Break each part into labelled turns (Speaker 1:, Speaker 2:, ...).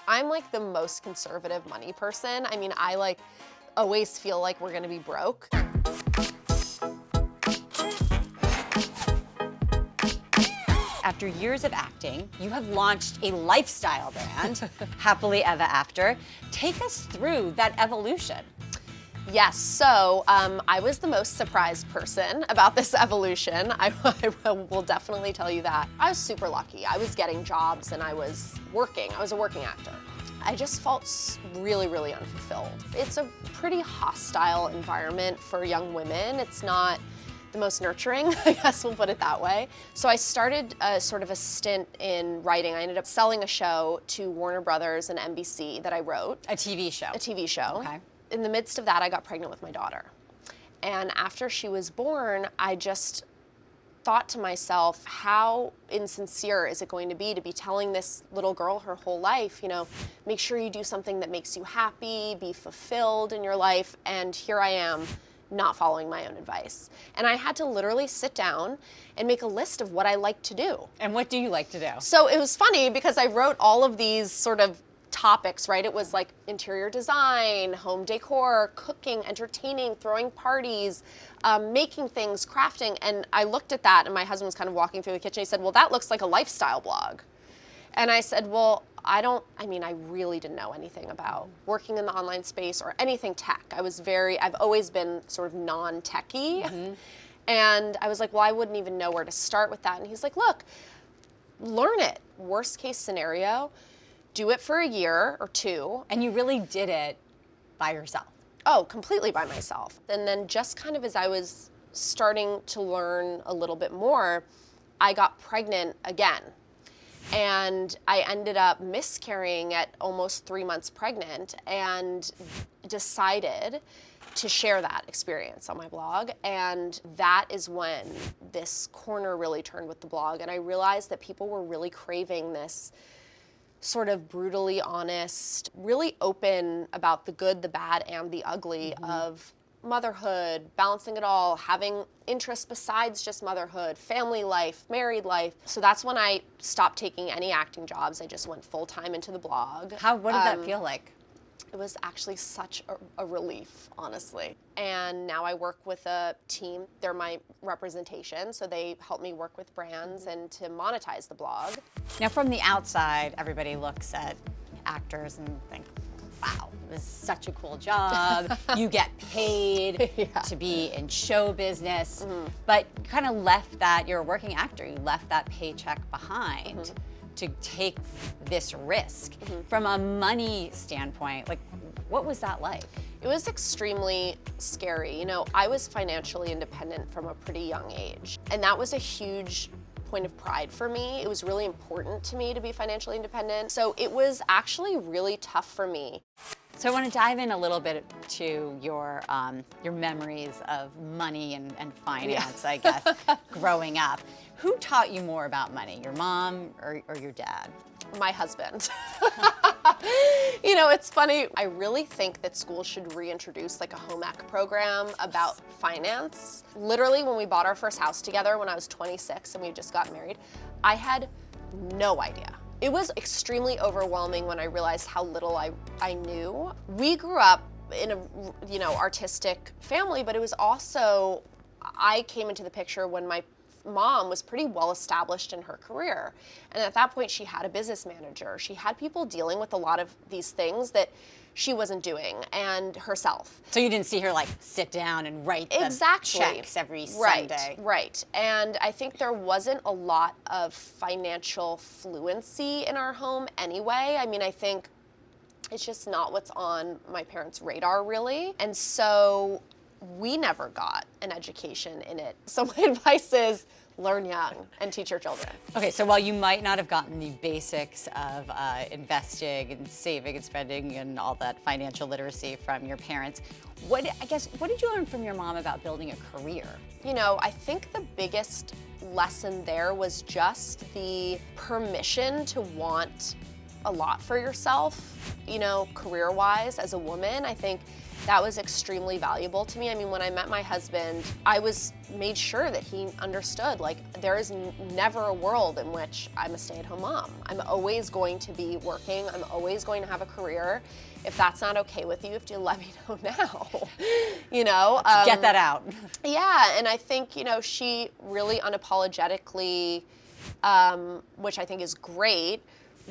Speaker 1: I'm like the most conservative money person. I mean, I like always feel like we're gonna be broke.
Speaker 2: After years of acting, you have launched a lifestyle brand, Happily Ever After. Take us through that evolution.
Speaker 1: Yes, so I was the most surprised person about this evolution. I will definitely tell you that. I was super lucky. I was getting jobs and I was working. I was a working actor. I just felt really, really unfulfilled. It's a pretty hostile environment for young women. It's not the most nurturing, I guess we'll put it that way. So I started sort of a stint in writing. I ended up selling a show to Warner Brothers and NBC that I wrote.
Speaker 2: A TV show.
Speaker 1: A TV show.
Speaker 2: Okay.
Speaker 1: In the midst of that, I got pregnant with my daughter. And after she was born, I just thought to myself, how insincere is it going to be telling this little girl her whole life, you know, make sure you do something that makes you happy, be fulfilled in your life, and here I am, not following my own advice. And I had to literally sit down and make a list of what I like to do.
Speaker 2: And what do you like to do?
Speaker 1: So it was funny because I wrote all of these sort of topics, right? It was like interior design, home decor, cooking, entertaining, throwing parties, making things, crafting. And I looked at that and my husband was kind of walking through the kitchen. He said, well, that looks like a lifestyle blog. And I said, well, I really didn't know anything about working in the online space or anything tech. I've always been sort of non-techy. Mm-hmm. And I was like, well, I wouldn't even know where to start with that. And he's like, look, learn it. Worst case scenario, do it for a year or two.
Speaker 2: And you really did it by yourself?
Speaker 1: Oh, completely by myself. And then just kind of as I was starting to learn a little bit more, I got pregnant again. And I ended up miscarrying at almost 3 months pregnant and decided to share that experience on my blog. And that is when this corner really turned with the blog. And I realized that people were really craving this sort of brutally honest, really open about the good, the bad, and the ugly of motherhood, balancing it all, having interests besides just motherhood, family life, married life. So that's when I stopped taking any acting jobs. I just went full time into the blog.
Speaker 2: What did that feel like?
Speaker 1: It was actually such a relief, honestly. And now I work with a team. They're my representation, so they help me work with brands and to monetize the blog.
Speaker 2: Now, from the outside, everybody looks at actors and think, wow, this is such a cool job. You get paid to be in show business. But you kind of left that, you're a working actor, you left that paycheck behind to take this risk. From a money standpoint, like, what was that like?
Speaker 1: It was extremely scary. You know, I was financially independent from a pretty young age, and that was a huge point of pride for me. It was really important to me to be financially independent. So it was actually really tough for me.
Speaker 2: So I want to dive in a little bit to your memories of money and finance, I guess, growing up. Who taught you more about money, your mom or your dad?
Speaker 1: My husband. You know, it's funny. I really think that schools should reintroduce like a home ec program about finance. Literally, when we bought our first house together when I was 26 and we just got married, I had no idea. It was extremely overwhelming when I realized how little I knew. We grew up in a artistic family, but it was also, I came into the picture when my mom was pretty well established in her career. And at that point, she had a business manager. She had people dealing with a lot of these things that she wasn't doing, and herself.
Speaker 2: So you didn't see her like sit down and write the checks every Sunday.
Speaker 1: Right. And I think there wasn't a lot of financial fluency in our home anyway. I mean, I think it's just not what's on my parents' radar, really. And so we never got an education in it. So my advice is learn young and teach your children.
Speaker 2: Okay, so while you might not have gotten the basics of investing and saving and spending and all that financial literacy from your parents, what did you learn from your mom about building a career?
Speaker 1: You know, I think the biggest lesson there was just the permission to want a lot for yourself, you know, career-wise as a woman. I think That was extremely valuable to me. I mean, when I met my husband, I made sure that he understood, like, there is never a world in which I'm a stay-at-home mom. I'm always going to be working. I'm always going to have a career. If that's not okay with you, you have to let me know now, you know?
Speaker 2: Get that out.
Speaker 1: Yeah, and I think, you know, she really unapologetically, which I think is great,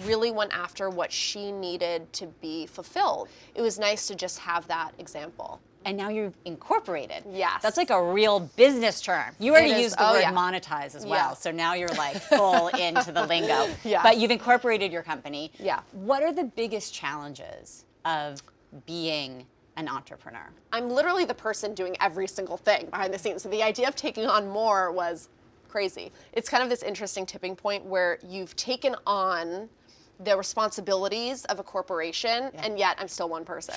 Speaker 1: really went after what she needed to be fulfilled. It was nice to just have that example.
Speaker 2: And now you've incorporated.
Speaker 1: Yes.
Speaker 2: That's like a real business term. You already used the word
Speaker 1: yeah.
Speaker 2: monetize as well,
Speaker 1: Yeah.
Speaker 2: so now you're like full into the lingo.
Speaker 1: Yeah.
Speaker 2: But you've incorporated your company.
Speaker 1: Yeah.
Speaker 2: What are the biggest challenges of being an entrepreneur?
Speaker 1: I'm literally the person doing every single thing behind the scenes. So the idea of taking on more was crazy. It's kind of this interesting tipping point where you've taken on the responsibilities of a corporation, and yet I'm still one person.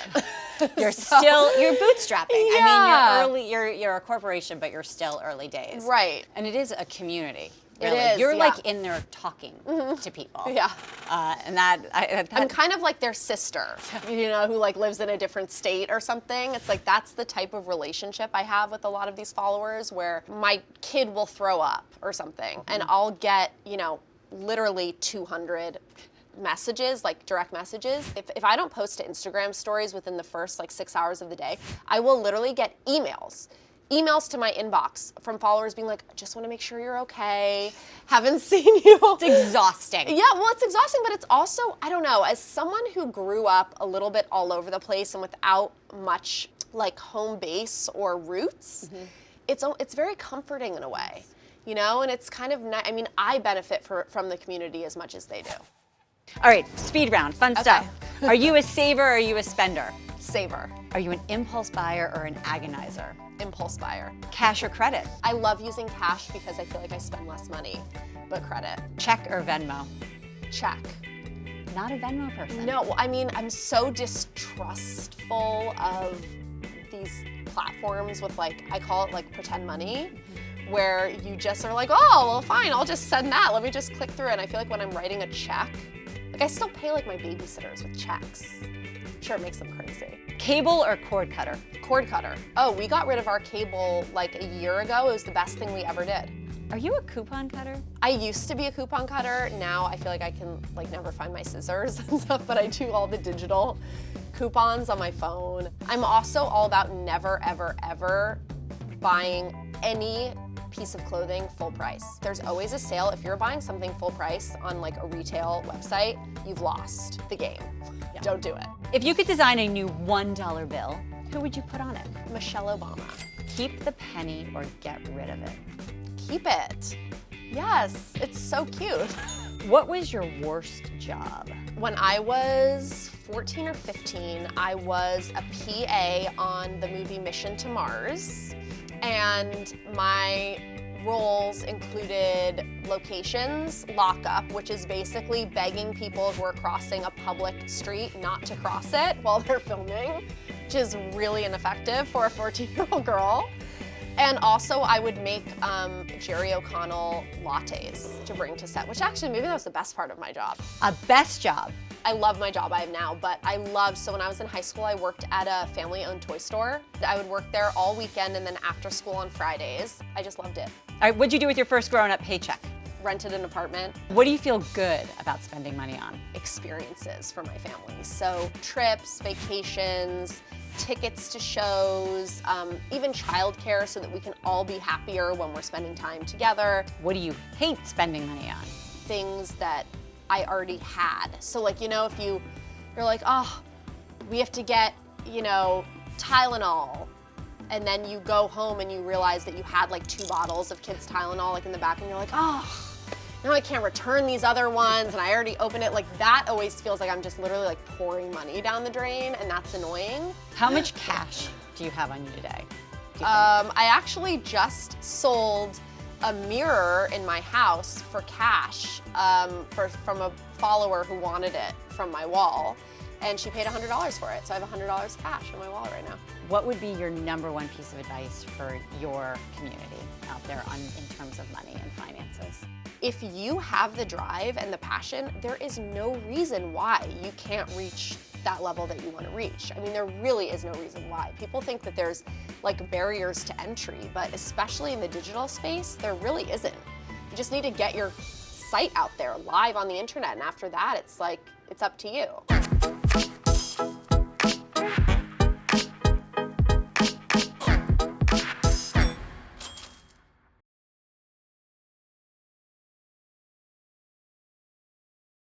Speaker 2: You're bootstrapping.
Speaker 1: Yeah.
Speaker 2: I mean, you're a corporation, but you're still early days.
Speaker 1: Right.
Speaker 2: And it is a community.
Speaker 1: It
Speaker 2: Really.
Speaker 1: is,
Speaker 2: You're
Speaker 1: yeah.
Speaker 2: like in there talking to people.
Speaker 1: Yeah.
Speaker 2: And
Speaker 1: I'm kind of like their sister, you know, who like lives in a different state or something. It's like that's the type of relationship I have with a lot of these followers where my kid will throw up or something and I'll get, you know, literally 200 messages, like direct messages. If I don't post to Instagram stories within the first like 6 hours of the day, I will literally get emails to my inbox from followers being like, just want to make sure you're okay. Haven't seen you.
Speaker 2: It's exhausting.
Speaker 1: Yeah, well, it's exhausting, but it's also, I don't know, as someone who grew up a little bit all over the place and without much like home base or roots, it's very comforting in a way, you know, and it's kind of, I mean, I benefit from the community as much as they do.
Speaker 2: All right, speed round, fun stuff. Are you a saver or are you a spender?
Speaker 1: Saver.
Speaker 2: Are you an impulse buyer or an agonizer?
Speaker 1: Impulse buyer.
Speaker 2: Cash or credit?
Speaker 1: I love using cash because I feel like I spend less money, but credit.
Speaker 2: Check or Venmo?
Speaker 1: Check.
Speaker 2: Not a Venmo person.
Speaker 1: No, I mean, I'm so distrustful of these platforms with like, I call it like pretend money, where you just are like, oh, well, fine, I'll just send that. Let me just click through it. And I feel like when I'm writing a check, like I still pay like my babysitters with checks. I'm sure it makes them crazy.
Speaker 2: Cable or cord cutter?
Speaker 1: Cord cutter. Oh, we got rid of our cable like a year ago. It was the best thing we ever did.
Speaker 2: Are you a coupon cutter?
Speaker 1: I used to be a coupon cutter. Now I feel like I can like never find my scissors and stuff, but I do all the digital coupons on my phone. I'm also all about never, ever, ever buying any piece of clothing full price. There's always a sale. If you're buying something full price on like a retail website, you've lost the game. Yeah. Don't do it.
Speaker 2: If you could design a new $1 bill, who would you put on it?
Speaker 1: Michelle Obama.
Speaker 2: Keep the penny or get rid of it?
Speaker 1: Keep it. Yes, it's so cute.
Speaker 2: What was your worst job?
Speaker 1: When I was 14 or 15, I was a PA on the movie Mission to Mars. And my roles included locations, lockup, which is basically begging people who are crossing a public street not to cross it while they're filming, which is really ineffective for a 14-year-old girl. And also I would make Jerry O'Connell lattes to bring to set, which actually maybe that was the best part of my job.
Speaker 2: A best job?
Speaker 1: I love my job I have now, but so when I was in high school, I worked at a family-owned toy store. I would work there all weekend and then after school on Fridays. I just loved it.
Speaker 2: All right, what'd you do with your first grown-up paycheck?
Speaker 1: Rented an apartment.
Speaker 2: What do you feel good about spending money on?
Speaker 1: Experiences for my family. So trips, vacations, tickets to shows, even childcare so that we can all be happier when we're spending time together.
Speaker 2: What do you hate spending money on?
Speaker 1: Things that I already had. So like, you know, if you're like, oh, we have to get, you know, Tylenol, and then you go home and you realize that you had like 2 bottles of kids Tylenol like in the back and you're like, oh, now I can't return these other ones and I already opened it. Like that always feels like I'm just literally like pouring money down the drain and that's annoying.
Speaker 2: How much cash do you have on you today?
Speaker 1: I actually just sold a mirror in my house for cash from a follower who wanted it from my wall. And she paid $100 for it. So I have $100 cash in my wallet right now.
Speaker 2: What would be your #1 piece of advice for your community out there in terms of money and finances?
Speaker 1: If you have the drive and the passion, there is no reason why you can't reach that level that you want to reach. I mean, there really is no reason why. People think that there's like barriers to entry, but especially in the digital space, there really isn't. You just need to get your site out there live on the internet, and after that, it's like, it's up to you.